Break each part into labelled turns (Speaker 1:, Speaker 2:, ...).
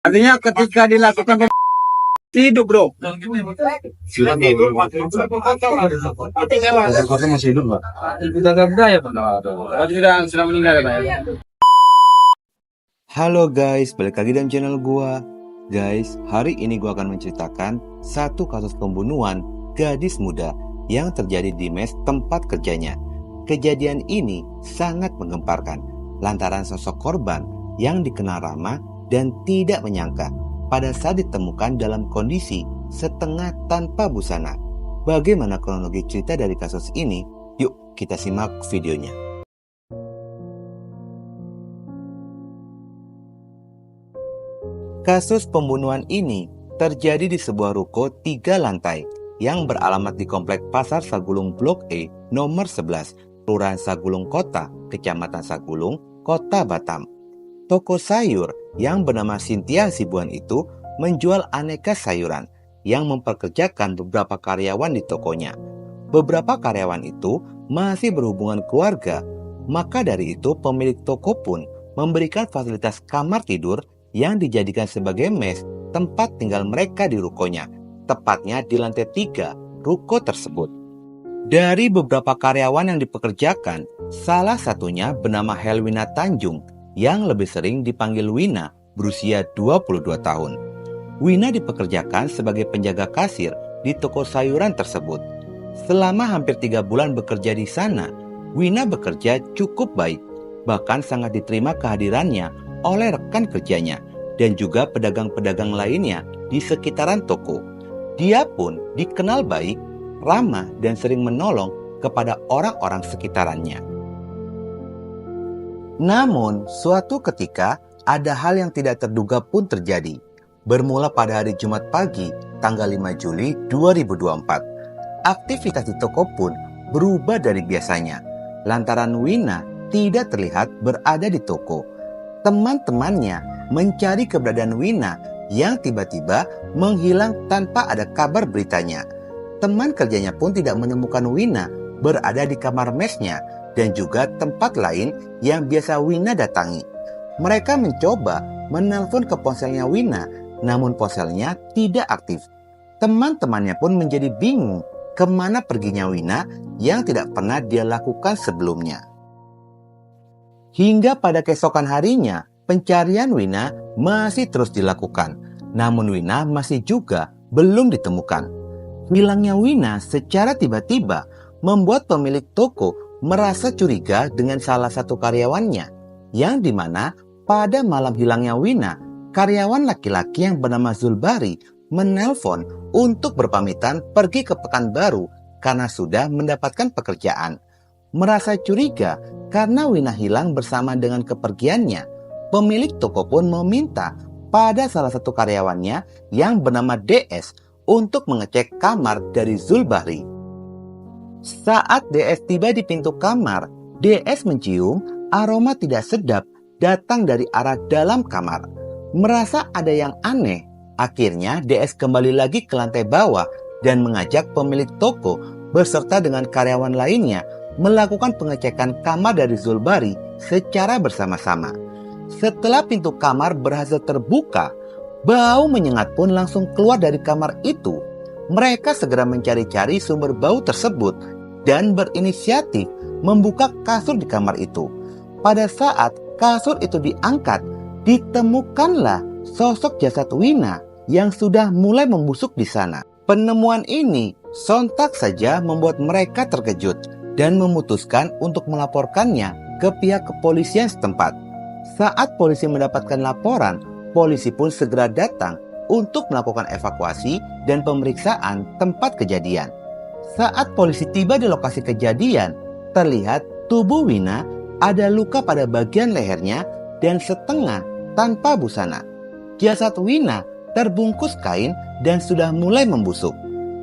Speaker 1: Artinya ketika dilakukan hidup, bro.
Speaker 2: Masih hidup, Pak.
Speaker 1: Sudah nggak berdaya, Pak. Sudah meninggal, ya, Pak.
Speaker 3: Halo guys, balik lagi dalam channel gua. Guys, hari ini gua akan menceritakan satu kasus pembunuhan gadis muda yang terjadi di mes tempat kerjanya. Kejadian ini sangat menggemparkan lantaran sosok korban yang dikenal ramah dan tidak menyangka pada saat ditemukan dalam kondisi setengah tanpa busana. Bagaimana kronologi cerita dari kasus ini? Yuk kita simak videonya. Kasus pembunuhan ini terjadi di sebuah ruko 3 lantai yang beralamat di Komplek Pasar Sagulung Blok E nomor 11, Kelurahan Sagulung Kota, Kecamatan Sagulung, Kota Batam. Toko sayur yang bernama Cynthia Hasibuan itu menjual aneka sayuran yang mempekerjakan beberapa karyawan di tokonya. Beberapa karyawan itu masih berhubungan keluarga, maka dari itu pemilik toko pun memberikan fasilitas kamar tidur yang dijadikan sebagai mes tempat tinggal mereka di rukonya, tepatnya di lantai 3 ruko tersebut. Dari beberapa karyawan yang dipekerjakan, salah satunya bernama Helwina Tanjung yang lebih sering dipanggil Wina, berusia 22 tahun. Wina dipekerjakan sebagai penjaga kasir di toko sayuran tersebut. Selama hampir 3 bulan bekerja di sana, Wina bekerja cukup baik, bahkan sangat diterima kehadirannya oleh rekan kerjanya dan juga pedagang-pedagang lainnya di sekitaran toko. Dia pun dikenal baik, ramah, dan sering menolong kepada orang-orang sekitarannya. Namun, suatu ketika ada hal yang tidak terduga pun terjadi. Bermula pada hari Jumat pagi, tanggal 5 Juli 2024. Aktivitas di toko pun berubah dari biasanya, lantaran Wina tidak terlihat berada di toko. Teman-temannya mencari keberadaan Wina yang tiba-tiba menghilang tanpa ada kabar beritanya. Teman kerjanya pun tidak menemukan Wina berada di kamar mesnya dan juga tempat lain yang biasa Wina datangi. Mereka mencoba menelpon ke ponselnya Wina, namun ponselnya tidak aktif. Teman-temannya pun menjadi bingung kemana perginya Wina yang tidak pernah dia lakukan sebelumnya. Hingga pada keesokan harinya, pencarian Wina masih terus dilakukan. Namun Wina masih juga belum ditemukan. Hilangnya Wina secara tiba-tiba membuat pemilik toko merasa curiga dengan salah satu karyawannya, yang dimana pada malam hilangnya Wina, karyawan laki-laki yang bernama Zulbari menelpon untuk berpamitan pergi ke Pekanbaru karena sudah mendapatkan pekerjaan. Merasa curiga karena Wina hilang bersama dengan kepergiannya, pemilik toko pun meminta pada salah satu karyawannya yang bernama DS untuk mengecek kamar dari Zulbari. Saat DS tiba di pintu kamar, DS mencium aroma tidak sedap datang dari arah dalam kamar. Merasa ada yang aneh, akhirnya DS kembali lagi ke lantai bawah dan mengajak pemilik toko beserta dengan karyawan lainnya melakukan pengecekan kamar dari Zulbari secara bersama-sama. Setelah pintu kamar berhasil terbuka, bau menyengat pun langsung keluar dari kamar itu. Mereka segera mencari-cari sumber bau tersebut dan berinisiatif membuka kasur di kamar itu. Pada saat kasur itu diangkat, ditemukanlah sosok jasad Wina yang sudah mulai membusuk di sana. Penemuan ini sontak saja membuat mereka terkejut dan memutuskan untuk melaporkannya ke pihak kepolisian setempat. Saat polisi mendapatkan laporan, polisi pun segera datang untuk melakukan evakuasi dan pemeriksaan tempat kejadian. Saat polisi tiba di lokasi kejadian, terlihat tubuh Wina ada luka pada bagian lehernya dan setengah tanpa busana. Jasad Wina terbungkus kain dan sudah mulai membusuk.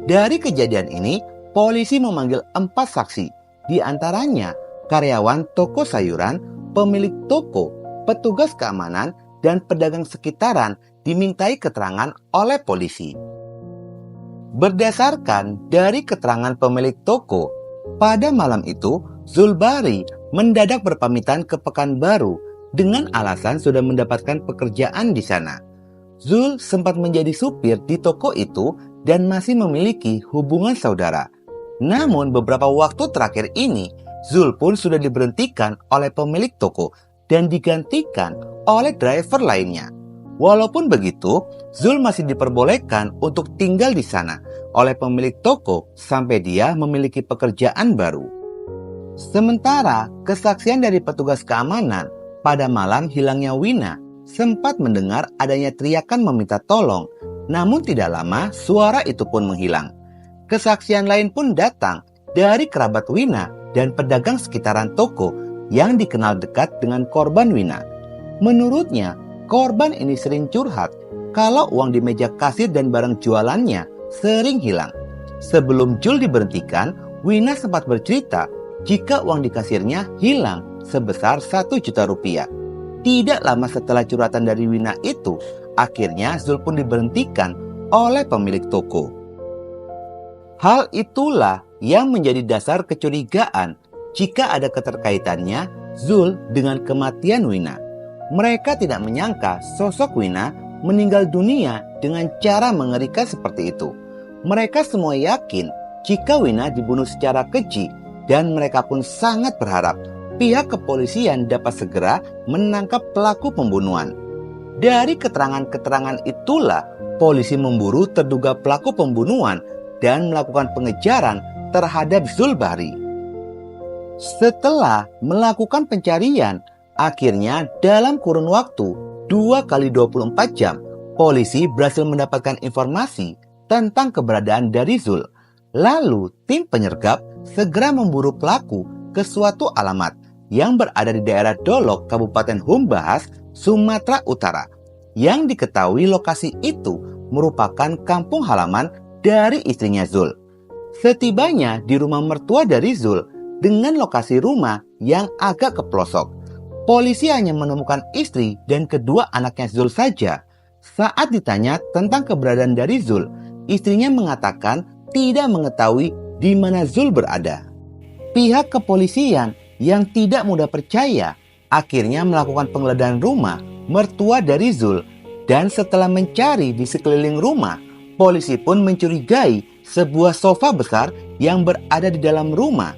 Speaker 3: Dari kejadian ini, polisi memanggil 4 saksi, di antaranya karyawan toko sayuran, pemilik toko, petugas keamanan, dan pedagang sekitaran dimintai keterangan oleh polisi. Berdasarkan dari keterangan pemilik toko, pada malam itu Zulbari mendadak berpamitan ke Pekanbaru dengan alasan sudah mendapatkan pekerjaan di sana. Zul sempat menjadi supir di toko itu dan masih memiliki hubungan saudara. Namun beberapa waktu terakhir ini, Zul pun sudah diberhentikan oleh pemilik toko dan digantikan oleh driver lainnya. Walaupun begitu, Zul masih diperbolehkan untuk tinggal di sana oleh pemilik toko sampai dia memiliki pekerjaan baru. Sementara kesaksian dari petugas keamanan pada malam hilangnya Wina sempat mendengar adanya teriakan meminta tolong, namun tidak lama suara itu pun menghilang. Kesaksian lain pun datang dari kerabat Wina dan pedagang sekitaran toko yang dikenal dekat dengan korban Wina. Menurutnya, korban ini sering curhat kalau uang di meja kasir dan barang jualannya sering hilang. Sebelum Jul diberhentikan, Wina sempat bercerita jika uang di kasirnya hilang sebesar 1 juta rupiah. Tidak lama setelah curhatan dari Wina itu, akhirnya Zul pun diberhentikan oleh pemilik toko. Hal itulah yang menjadi dasar kecurigaan jika ada keterkaitannya Zul dengan kematian Wina. Mereka tidak menyangka sosok Wina meninggal dunia dengan cara mengerikan seperti itu. Mereka semua yakin jika Wina dibunuh secara keji dan mereka pun sangat berharap pihak kepolisian dapat segera menangkap pelaku pembunuhan. Dari keterangan-keterangan itulah polisi memburu terduga pelaku pembunuhan dan melakukan pengejaran terhadap Zul Bahri. Setelah melakukan pencarian, akhirnya dalam kurun waktu 2 kali 24 jam, polisi berhasil mendapatkan informasi tentang keberadaan dari Zul. Lalu tim penyergap segera memburu pelaku ke suatu alamat yang berada di daerah Dolok, Kabupaten Humbahas, Sumatera Utara. Yang diketahui lokasi itu merupakan kampung halaman dari istrinya Zul. Setibanya di rumah mertua dari Zul dengan lokasi rumah yang agak ke pelosok, polisi hanya menemukan istri dan kedua anaknya Zul saja. Saat ditanya tentang keberadaan dari Zul, istrinya mengatakan tidak mengetahui di mana Zul berada. Pihak kepolisian yang tidak mudah percaya akhirnya melakukan penggeledahan rumah mertua dari Zul, dan setelah mencari di sekeliling rumah, polisi pun mencurigai sebuah sofa besar yang berada di dalam rumah.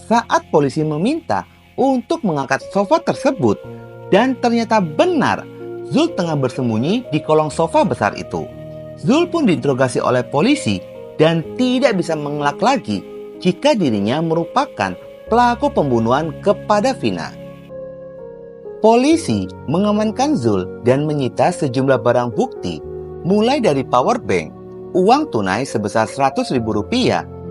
Speaker 3: Saat polisi meminta untuk mengangkat sofa tersebut, dan ternyata benar Zul tengah bersembunyi di kolong sofa besar itu. Zul pun diinterogasi oleh polisi dan tidak bisa mengelak lagi jika dirinya merupakan pelaku pembunuhan kepada Vina. Polisi mengamankan Zul dan menyita sejumlah barang bukti, mulai dari power bank, uang tunai sebesar Rp100.000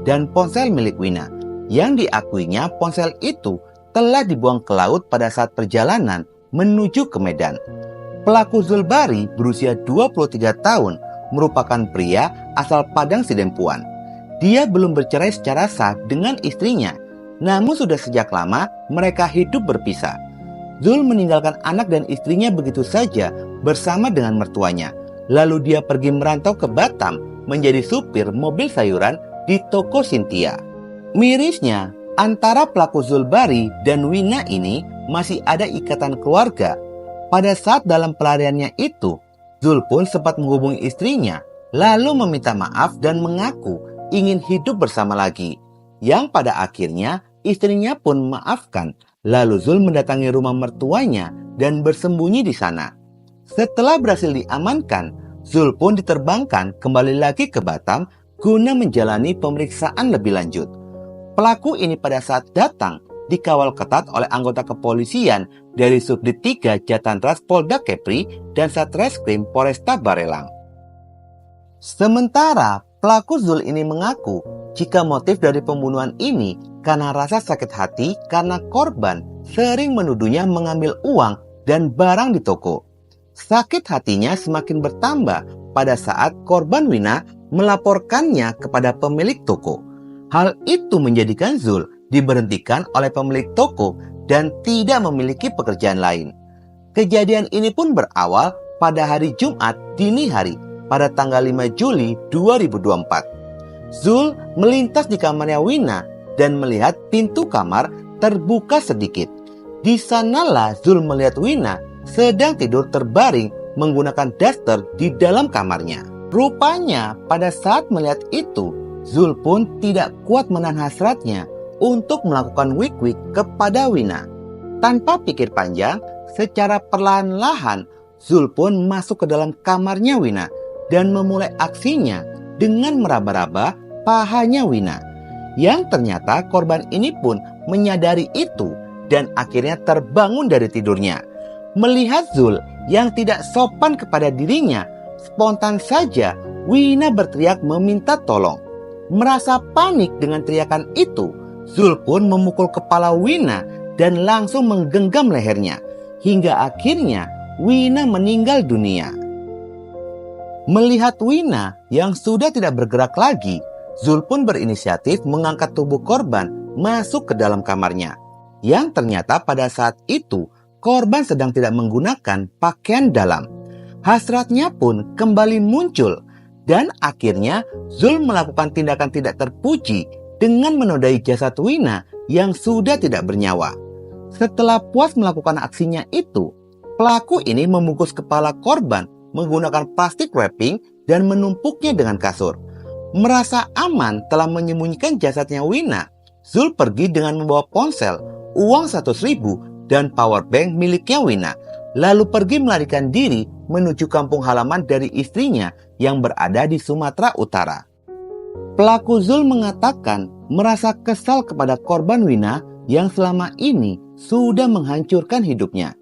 Speaker 3: dan ponsel milik Wina, yang diakuinya ponsel itu telah dibuang ke laut pada saat perjalanan menuju ke Medan. Pelaku Zul Bahri berusia 23 tahun, merupakan pria asal Padang Sidempuan. Dia belum bercerai secara sah dengan istrinya, namun sudah sejak lama mereka hidup berpisah. Zul meninggalkan anak dan istrinya begitu saja bersama dengan mertuanya. Lalu dia pergi merantau ke Batam menjadi supir mobil sayuran di toko Cynthia. Mirisnya, antara pelaku Zul Bahri dan Wina ini masih ada ikatan keluarga. Pada saat dalam pelariannya itu, Zul pun sempat menghubungi istrinya, lalu meminta maaf dan mengaku ingin hidup bersama lagi. Yang pada akhirnya istrinya pun memaafkan. Lalu Zul mendatangi rumah mertuanya dan bersembunyi di sana. Setelah berhasil diamankan, Zul pun diterbangkan kembali lagi ke Batam guna menjalani pemeriksaan lebih lanjut. Pelaku ini pada saat datang dikawal ketat oleh anggota kepolisian dari Subdit 3 Jatantras Polda Kepri dan Satreskrim Polresta Barelang. Sementara pelaku Zul ini mengaku jika motif dari pembunuhan ini karena rasa sakit hati karena korban sering menuduhnya mengambil uang dan barang di toko. Sakit hatinya semakin bertambah pada saat korban Wina melaporkannya kepada pemilik toko. Hal itu menjadikan Zul diberhentikan oleh pemilik toko dan tidak memiliki pekerjaan lain. Kejadian ini pun berawal pada hari Jumat dini hari pada tanggal 5 Juli 2024. Zul melintas di kamarnya Wina dan melihat pintu kamar terbuka sedikit. Di sanalah Zul melihat Wina sedang tidur terbaring menggunakan daster di dalam kamarnya. Rupanya pada saat melihat itu, Zul pun tidak kuat menahan hasratnya untuk melakukan wik-wik kepada Wina. Tanpa pikir panjang, secara perlahan-lahan Zul pun masuk ke dalam kamarnya Wina dan memulai aksinya dengan meraba-raba pahanya Wina. Yang ternyata korban ini pun menyadari itu dan akhirnya terbangun dari tidurnya. Melihat Zul yang tidak sopan kepada dirinya, spontan saja Wina berteriak meminta tolong. Merasa panik dengan teriakan itu, Zul pun memukul kepala Wina dan langsung menggenggam lehernya. Hingga akhirnya Wina meninggal dunia. Melihat Wina yang sudah tidak bergerak lagi, Zul pun berinisiatif mengangkat tubuh korban masuk ke dalam kamarnya. Yang ternyata pada saat itu korban sedang tidak menggunakan pakaian dalam. Hasratnya pun kembali muncul dan akhirnya Zul melakukan tindakan tidak terpuji dengan menodai jasad Wina yang sudah tidak bernyawa. Setelah puas melakukan aksinya itu, pelaku ini membungkus kepala korban menggunakan plastik wrapping dan menumpuknya dengan kasur. Merasa aman telah menyembunyikan jasadnya Wina, Zul pergi dengan membawa ponsel, uang 100.000 dan power bank miliknya Wina, lalu pergi melarikan diri menuju kampung halaman dari istrinya yang berada di Sumatera Utara. Pelaku Zul mengatakan merasa kesal kepada korban Wina yang selama ini sudah menghancurkan hidupnya.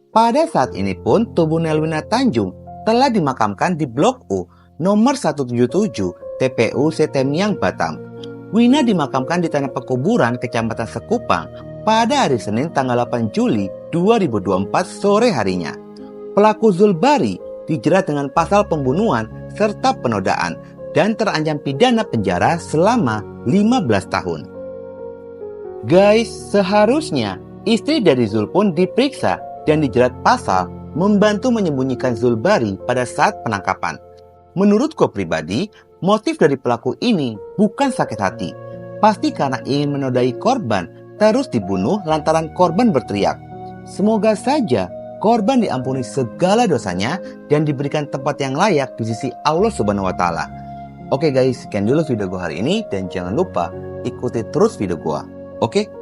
Speaker 3: Pada saat ini pun tubuh Nelwina Tanjung telah dimakamkan di Blok U nomor 177 TPU Setemiang Batam. Wina dimakamkan di tanah pekuburan Kecamatan Sekupang pada hari Senin tanggal 8 Juli 2024 sore harinya. Pelaku Zulbari dijerat dengan pasal pembunuhan serta penodaan dan terancam pidana penjara selama 15 tahun. Guys, seharusnya istri dari Zul pun diperiksa dan dijerat pasal membantu menyembunyikan Zulbari pada saat penangkapan. Menurutku pribadi, motif dari pelaku ini bukan sakit hati. Pasti karena ingin menodai korban, terus dibunuh lantaran korban berteriak. Semoga saja korban diampuni segala dosanya dan diberikan tempat yang layak di sisi Allah Subhanahu wa Ta'ala. Oke guys, sekian dulu video gue hari ini dan jangan lupa ikuti terus video gue. Oke?